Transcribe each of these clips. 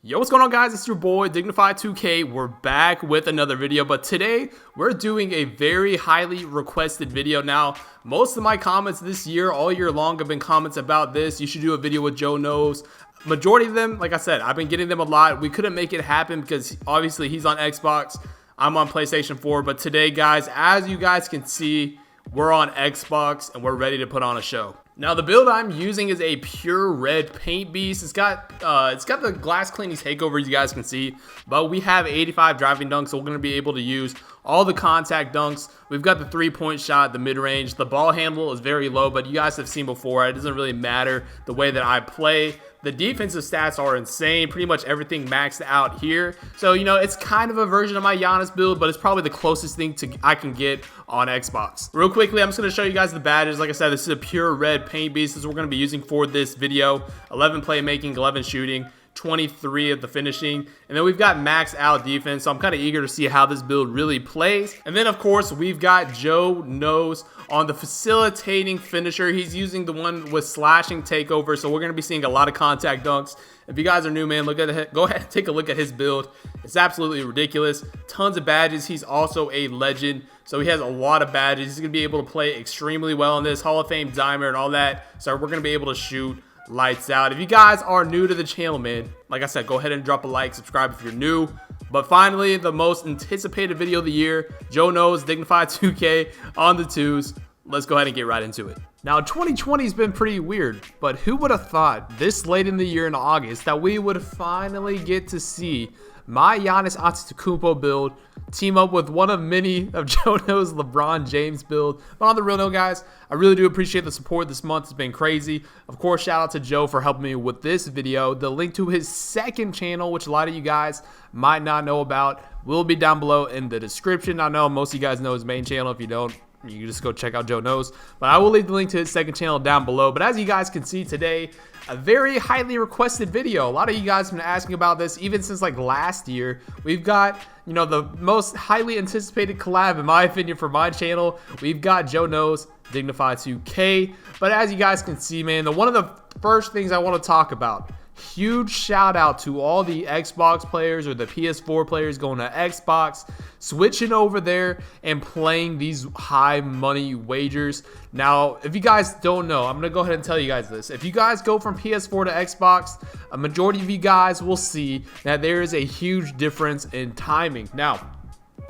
Yo, what's going on, guys? It's your boy DIGNIFY2K. We're back with another video, but today we're doing a very highly requested video. Now, most of my comments this year, all year long, have been comments about this. You should do a video with Joe Knows. Majority of them, like I said, I've been getting them a lot. We couldn't make it happen because obviously he's on Xbox. I'm on PlayStation 4. But today, guys, as you guys can see, we're on Xbox and we're ready to put on a show. Now, the build I'm using is a pure red paint beast. It's got the glass cleaning takeover, you guys can see, but we have 85 driving dunks, so we're going to be able to use all the contact dunks. We've got the three-point shot, the mid-range. The ball handle is very low, but you guys have seen before, it doesn't really matter the way that I play. The defensive stats are insane. Pretty much everything maxed out here. So, you know, it's kind of a version of my Giannis build, but it's probably the closest thing I can get on Xbox. Real quickly, I'm just going to show you guys the badges. Like I said, this is a pure red paint beast. This is what we're going to be using for this video. 11 playmaking, 11 shooting, 23 of the finishing, and then we've got max out defense, so I'm kind of eager to see how this build really plays. And then of course we've got Joe Knows on the facilitating finisher. He's using the one with slashing takeover, so we're going to be seeing a lot of contact dunks. If you guys are new, man, look at it. Go ahead and take a look at his build. It's absolutely ridiculous. Tons of badges. He's also a legend, so he has a lot of badges. He's going to be able to play extremely well in this Hall of Fame dimer and all that, so we're going to be able to shoot lights out. If you guys are new to the channel, man, like I said, go ahead and drop a like, subscribe if you're new. But finally, the most anticipated video of the year, Joe Knows, DIGNIFY2K on the twos. Let's go ahead and get right into it. Now, 2020 has been pretty weird, but who would have thought this late in the year in August that we would finally get to see my Giannis Antetokounmpo build team up with one of many of Joe Knows' LeBron James build. But on the real note, guys, I really do appreciate the support this month. It's been crazy. Of course, shout out to Joe for helping me with this video. The link to his second channel, which a lot of you guys might not know about, will be down below in the description. I know most of you guys know his main channel. If you don't, you can just go check out Joe Knows. But I will leave the link to his second channel down below. But as you guys can see today, a very highly requested video. A lot of you guys have been asking about this even since like last year. We've got, you know, the most highly anticipated collab, in my opinion, for my channel. We've got Joe Knows, DIGNIFY2K. But as you guys can see, man, one of the first things I want to talk about, huge shout out to all the Xbox players or the PS4 players going to Xbox, switching over there and playing these high money wagers. Now, if you guys don't know, I'm going to go ahead and tell you guys this. If you guys go from PS4 to Xbox, a majority of you guys will see that there is a huge difference in timing. Now,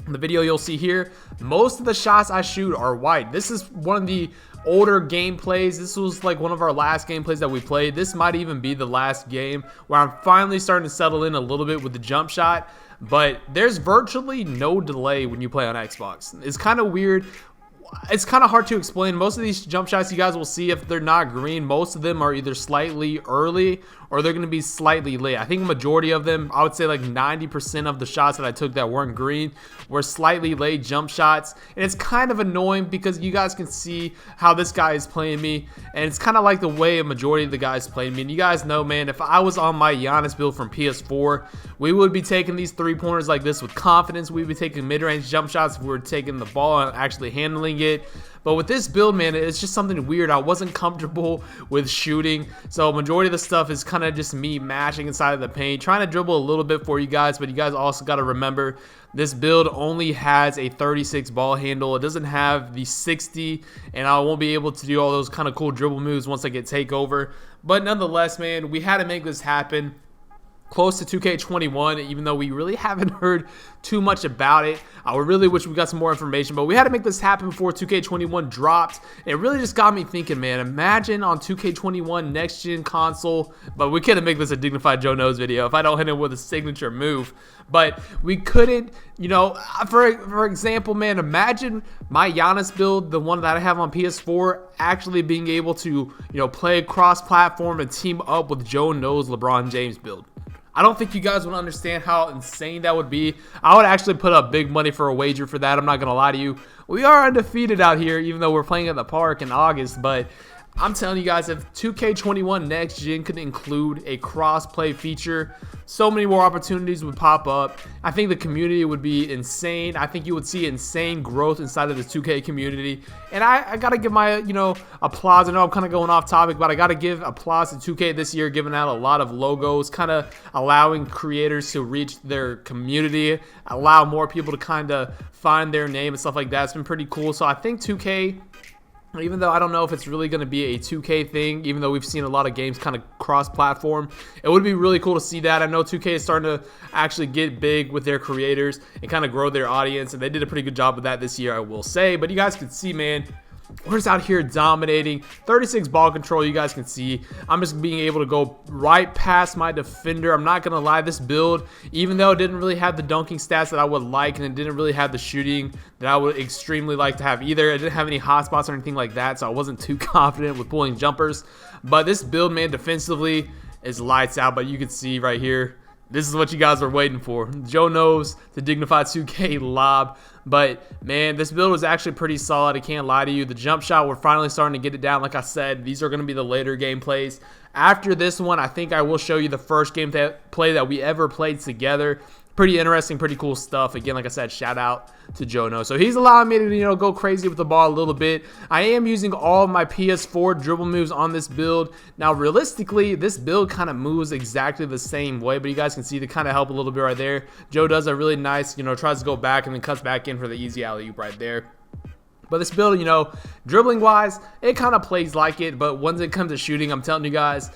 in the video you'll see here, most of the shots I shoot are wide. This is one of the older gameplays. This was like one of our last gameplays that we played. This might even be the last game where I'm finally starting to settle in a little bit with the jump shot, but there's virtually no delay when you play on Xbox. It's kind of weird. It's kind of hard to explain. Most of these jump shots you guys will see, if they're not green, most of them are either slightly early or they're going to be slightly late. I think majority of them, I would say like 90% of the shots that I took that weren't green were slightly late jump shots. And it's kind of annoying because you guys can see how this guy is playing me. And it's kind of like the way a majority of the guys playing me. And you guys know, man, if I was on my Giannis build from PS4, we would be taking these three-pointers like this with confidence. We'd be taking mid-range jump shots if we were taking the ball and actually handling it. But with this build, man, it's just something weird. I wasn't comfortable with shooting, so majority of the stuff is kind of just me mashing inside of the paint, trying to dribble a little bit for you guys. But you guys also got to remember, this build only has a 36 ball handle. It doesn't have the 60, and I won't be able to do all those kind of cool dribble moves once I get takeover. But nonetheless, man, we had to make this happen. Close to 2K21, even though we really haven't heard too much about it. I really wish we got some more information, but we had to make this happen before 2K21 dropped. It really just got me thinking, man, imagine on 2K21 next gen console, but we couldn't make this a dignified Joe Knows video if I don't hit him with a signature move. But we couldn't, you know, for example, man, imagine my Giannis build, the one that I have on PS4, actually being able to, you know, play cross-platform and team up with Joe Knows' LeBron James build. I don't think you guys would understand how insane that would be. I would actually put up big money for a wager for that. I'm not going to lie to you. We are undefeated out here, even though we're playing at the park in August, but I'm telling you guys, if 2K21 Next Gen could include a cross-play feature, so many more opportunities would pop up. I think the community would be insane. I think you would see insane growth inside of the 2K community. And I gotta give my, applause. I know I'm kind of going off topic, but I gotta give applause to 2K this year, giving out a lot of logos, kind of allowing creators to reach their community, allow more people to kind of find their name and stuff like that. It's been pretty cool. So I think 2K, even though I don't know if it's really going to be a 2K thing, even though we've seen a lot of games kind of cross-platform, it would be really cool to see that. I know 2K is starting to actually get big with their creators and kind of grow their audience, and they did a pretty good job of that this year, I will say. But you guys can see, man, we're just out here dominating. 36 ball control, you guys can see. I'm just being able to go right past my defender. I'm not going to lie, this build, even though it didn't really have the dunking stats that I would like, and it didn't really have the shooting that I would extremely like to have either. It didn't have any hot spots or anything like that, so I wasn't too confident with pulling jumpers. But this build, man, defensively is lights out. But you can see right here, this is what you guys are waiting for. Joe knows the DIGNIFY2K lob. But, man, this build was actually pretty solid. I can't lie to you. The jump shot, we're finally starting to get it down. Like I said, these are going to be the later gameplays. After this one, I think I will show you the first gameplay that we ever played together. Pretty interesting, pretty cool stuff. Again, like I said, shout out to Jono. So he's allowing me to, go crazy with the ball a little bit. I am using all of my PS4 dribble moves on this build. Now, realistically, this build kind of moves exactly the same way, but you guys can see to kind of help a little bit right there. Joe does a really nice, tries to go back and then cuts back in for the easy alley-oop right there. But this build, dribbling-wise, it kind of plays like it, but once it comes to shooting, I'm telling you guys,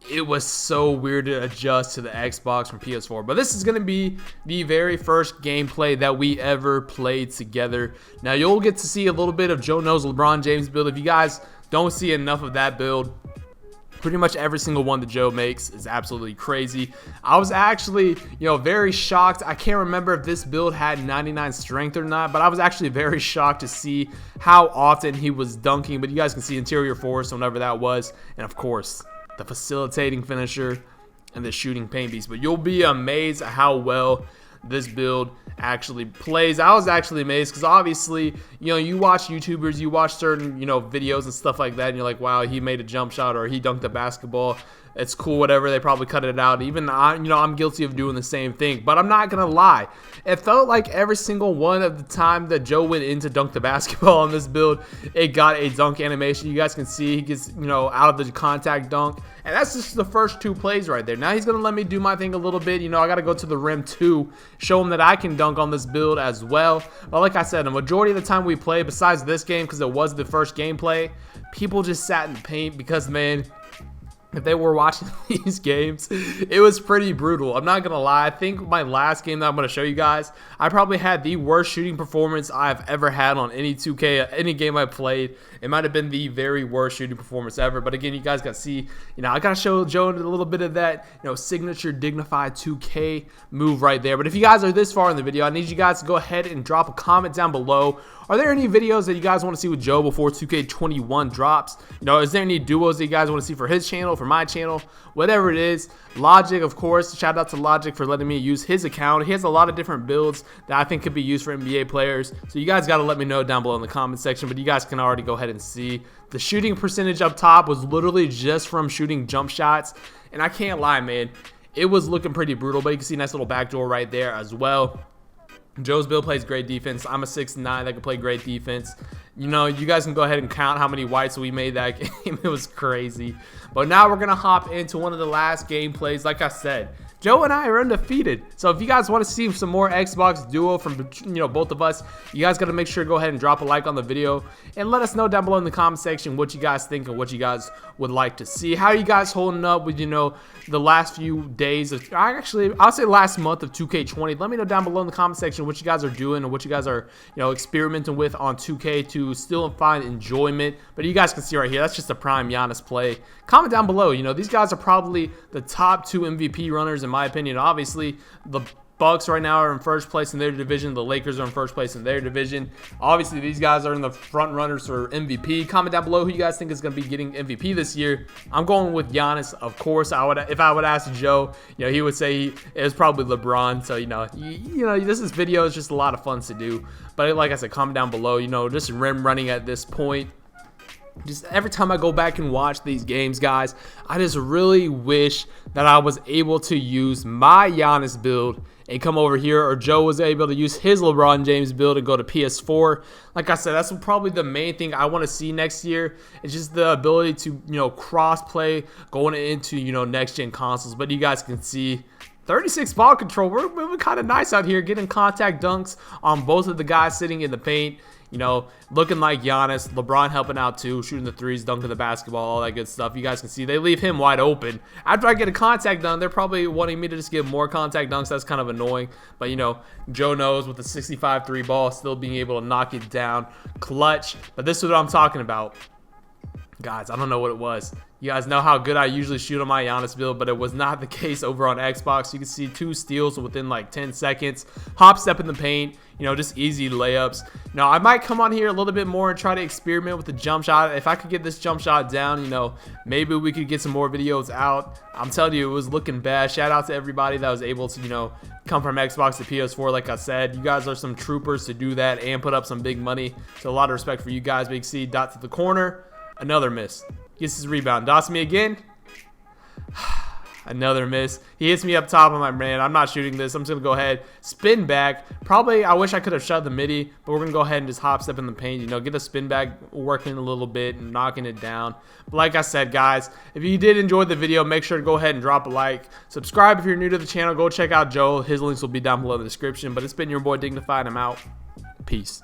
it was so weird to adjust to the Xbox from PS4. But this is going to be the very first gameplay that we ever played together. Now, you'll get to see a little bit of Joe Knows LeBron James build. If you guys don't see enough of that build, pretty much every single one that Joe makes is absolutely crazy. I was actually, very shocked. I can't remember if this build had 99 strength or not, but I was actually very shocked to see how often he was dunking. But you guys can see interior force, whenever that was. And, of course, the facilitating finisher and the shooting paint beast. But you'll be amazed at how well this build actually plays. I was actually amazed because obviously, you watch YouTubers, you watch certain, videos and stuff like that, and you're like, wow, he made a jump shot or he dunked a basketball. It's cool, whatever. They probably cut it out. Even I'm guilty of doing the same thing. But I'm not gonna lie, it felt like every single one of the time that Joe went in to dunk the basketball on this build, it got a dunk animation. You guys can see he gets out of the contact dunk, and that's just the first two plays right there. Now he's gonna let me do my thing a little bit. I gotta go to the rim too, show him that I can dunk on this build as well. But like I said, the majority of the time we play, besides this game because it was the first gameplay, people just sat in the paint because, man, if they were watching these games, it was pretty brutal. I'm not going to lie. I think my last game that I'm going to show you guys, I probably had the worst shooting performance I've ever had on any 2K, any game I played. It might have been the very worst shooting performance ever. But again, you guys got to see, I got to show Joe a little bit of that, signature DIGNIFY2K move right there. But if you guys are this far in the video, I need you guys to go ahead and drop a comment down below. Are there any videos that you guys want to see with Joe before 2K21 drops? Is there any duos that you guys want to see for his channel, for my channel, whatever it is? Logic, of course. Shout out to Logic for letting me use his account. He has a lot of different builds that I think could be used for NBA players. So you guys got to let me know down below in the comment section. But you guys can already go ahead and see the shooting percentage up top was literally just from shooting jump shots. And I can't lie, man, it was looking pretty brutal. But you can see a nice little backdoor right there as well. Joe's build plays great defense. I'm a 6'9" that can play great defense. You guys can go ahead and count how many whites we made that game. It was crazy. But now we're going to hop into one of the last gameplays. Like I said, Joe and I are undefeated. So if you guys want to see some more Xbox duo from both of us, you guys got to make sure to go ahead and drop a like on the video and let us know down below in the comment section what you guys think and what you guys would like to see. How are you guys holding up with the last few days of, I'll say last month of 2K20. Let me know down below in the comment section what you guys are doing and what you guys are experimenting with on 2K to still find enjoyment. But you guys can see right here, that's just a prime Giannis play. Comment down below. These guys are probably the top 2 MVP runners in my opinion. Obviously, the Bucks right now are in first place in their division. The Lakers are in first place in their division. Obviously, these guys are in the front runners for MVP. Comment down below who you guys think is going to be getting MVP this year. I'm going with Giannis, of course. If I would ask Joe, he would say it was probably LeBron. So this video is just a lot of fun to do. But like I said, comment down below. Just rim running at this point. just every time I go back and watch these games, guys, I just really wish that I was able to use my Giannis build and come over here, or Joe was able to use his LeBron James build and go to PS4. Like I said, that's probably the main thing I want to see next year. It's just the ability to, cross play going into, next gen consoles. But you guys can see 36 ball control. We're moving kind of nice out here, getting contact dunks on both of the guys sitting in the paint. Looking like Giannis. LeBron helping out too, shooting the threes, dunking the basketball, all that good stuff. You guys can see they leave him wide open. After I get a contact dunk, they're probably wanting me to just get more contact dunks. That's kind of annoying. But, Joe knows with the 65 3 ball, still being able to knock it down. Clutch. But this is what I'm talking about. Guys, I don't know what it was. You guys know how good I usually shoot on my Giannis build, but it was not the case over on Xbox. You can see 2 steals within like 10 seconds. Hop step in the paint, just easy layups. Now, I might come on here a little bit more and try to experiment with the jump shot. If I could get this jump shot down, maybe we could get some more videos out. I'm telling you, it was looking bad. Shout out to everybody that was able to, come from Xbox to PS4. Like I said, you guys are some troopers to do that and put up some big money. So a lot of respect for you guys. Big C, dot to the corner. Another miss. Gets his rebound. Dots me again. Another miss. He hits me up top. I'm like, man, I'm not shooting this. I'm just going to go ahead, spin back. Probably, I wish I could have shot the midi, but we're going to go ahead and just hop step in the paint. Get a spin back working a little bit and knocking it down. But like I said, guys, if you did enjoy the video, make sure to go ahead and drop a like. Subscribe if you're new to the channel. Go check out Joe. His links will be down below in the description. But it's been your boy Dignified. I'm out. Peace.